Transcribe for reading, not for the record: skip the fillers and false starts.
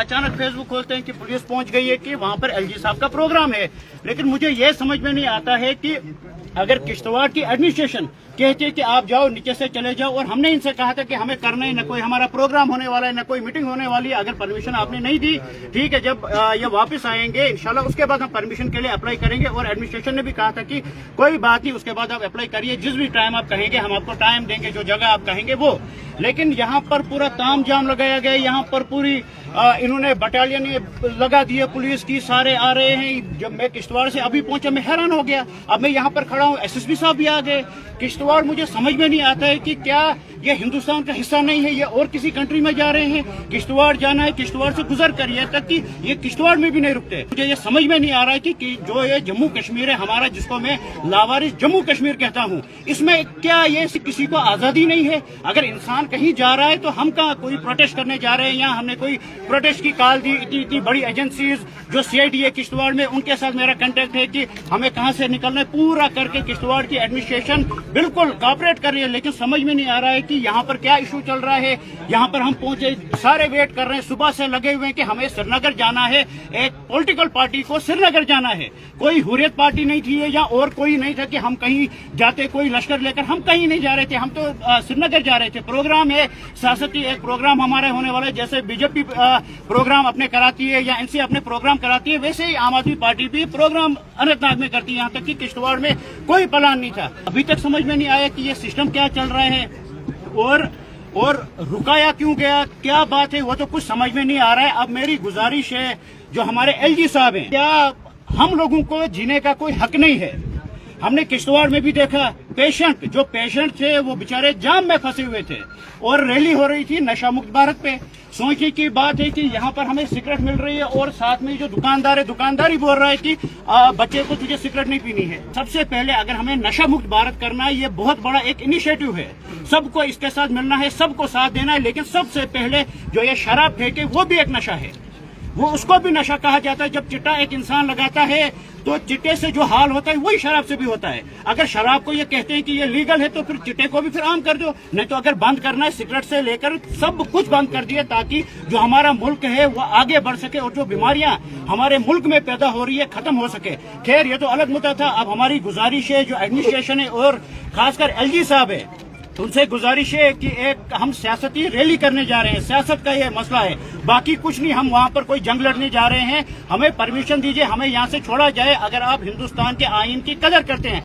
अचानक फेसबुक खोलते हैं कि पुलिस पहुंच गई है कि वहां पर एलजी साहब का प्रोग्राम है। लेकिन मुझे ये समझ में नहीं आता है कि अगर किश्तवाड़ की एडमिनिस्ट्रेशन कहती है कि आप जाओ नीचे से चले जाओ, और हमने इनसे कहा था कि हमें करना ही न कोई हमारा प्रोग्राम होने वाला है न कोई मीटिंग होने वाली है, अगर परमिशन आपने नहीं दी ठीक है, जब ये वापस आएंगे इंशाल्लाह उसके बाद हम परमिशन के लिए अप्लाई करेंगे। और एडमिनिस्ट्रेशन ने भी कहा था कि कोई बात नहीं, उसके बाद आप अप्लाई करिए, जिस भी टाइम आप कहेंगे हम आपको टाइम देंगे, जो जगह आप कहेंगे वो। लेकिन यहाँ पर पूरा ताम जाम लगाया गया, यहाँ पर पूरी इन्होंने बटालियन लगा दी है पुलिस की, सारे आ रहे हैं। जब मैं किश्तवाड़ से अभी पहुंचा मैं हैरान हो गया, अब मैं यहाँ पर खड़ा हूँ, एसएसपी साहब भी आ गए। किश्तवाड़ मुझे समझ में नहीं आता है कि क्या ये हिंदुस्तान का हिस्सा नहीं है, ये और किसी कंट्री में जा रहे हैं। किश्तवाड़ जाना है, किश्तवाड़ से गुजर कर यहाँ तक कि ये किश्तवाड़ में भी नहीं रुकते। मुझे ये समझ में नहीं आ रहा है कि जो ये जम्मू कश्मीर है हमारा, जिसको मैं लावारिस जम्मू कश्मीर कहता हूँ, इसमें क्या ये किसी को आजादी नहीं है? अगर इंसान कहीं जा रहा है तो हम कहाँ कोई प्रोटेस्ट करने जा रहे हैं, या हमने कोई प्रोटेस्ट की कॉल दी। इतनी बड़ी एजेंसीज जो सीआईडी है किश्तवाड़ में, उनके साथ मेरा कांटेक्ट है कि हमें कहां से निकलना है, पूरा करके किश्तवाड़ की एडमिनिस्ट्रेशन बिल्कुल कॉपरेट कर रही है। लेकिन समझ में नहीं आ रहा है कि यहाँ पर क्या इशू चल रहा है। यहाँ पर हम पहुंचे, सारे वेट कर रहे हैं, सुबह से लगे हुए हैं कि हमें श्रीनगर जाना है, एक पॉलिटिकल पार्टी को श्रीनगर जाना है। कोई हुर्रियत पार्टी नहीं थी या और कोई नहीं था कि हम कहीं जाते, कोई लश्कर लेकर हम कहीं नहीं जा रहे थे, हम तो श्रीनगर जा रहे थे। प्रोग्राम है सियासती, एक प्रोग्राम हमारे होने वाला है, जैसे बीजेपी प्रोग्राम अपने कराती है या एनसी अपने प्रोग्राम कराती है, वैसे ही आम आदमी पार्टी भी प्रोग्राम अनंतनाग में करती है। यहाँ तक कि किश्तवाड़ में कोई प्लान नहीं था। अभी तक समझ में नहीं आया कि ये सिस्टम क्या चल रहा है और रुकाया क्यों गया, क्या बात है, वो तो कुछ समझ में नहीं आ रहा है। अब मेरी गुजारिश है, जो हमारे एलजी साहब हैं, क्या हम लोगों को जीने का कोई हक नहीं है? हमने किश्तवाड़ में भी देखा, जो पेशेंट थे वो बेचारे जाम में फंसे हुए थे, और रैली हो रही थी नशा मुक्त भारत पे। सोचने की बात है कि यहाँ पर हमें सिगरेट मिल रही है, और साथ में जो दुकानदार है, दुकानदारी बोल रहा है कि बच्चे को तुझे सिगरेट नहीं पीनी है। सबसे पहले अगर हमें नशा मुक्त भारत करना है, ये बहुत बड़ा एक इनिशिएटिव है, सबको इसके साथ मिलना है, सबको साथ देना है। लेकिन सबसे पहले जो ये शराब फेंके वो भी एक नशा है, वो उसको भी नशा कहा जाता है। जब चिट्टा एक इंसान लगाता है तो चिट्टे से जो हाल होता है वही शराब से भी होता है। अगर शराब को ये कहते हैं कि ये लीगल है तो फिर चिट्टे को भी फिर आम कर दो। नहीं तो अगर बंद करना है, सिगरेट से लेकर सब कुछ बंद कर दिए, ताकि जो हमारा मुल्क है वो आगे बढ़ सके और जो बीमारियां हमारे मुल्क में पैदा हो रही है खत्म हो सके। खैर ये तो अलग मुद्दा था। अब हमारी गुजारिश है, जो एडमिनिस्ट्रेशन है और खासकर एलजी साहब है, उनसे गुजारिश है कि एक हम सियासती रैली करने जा रहे हैं, सियासत का ये मसला है, बाकी कुछ नहीं। हम वहाँ पर कोई जंग लड़ने जा रहे हैं, हमें परमिशन दीजिए, हमें यहाँ से छोड़ा जाए, अगर आप हिंदुस्तान के आईन की कदर करते हैं।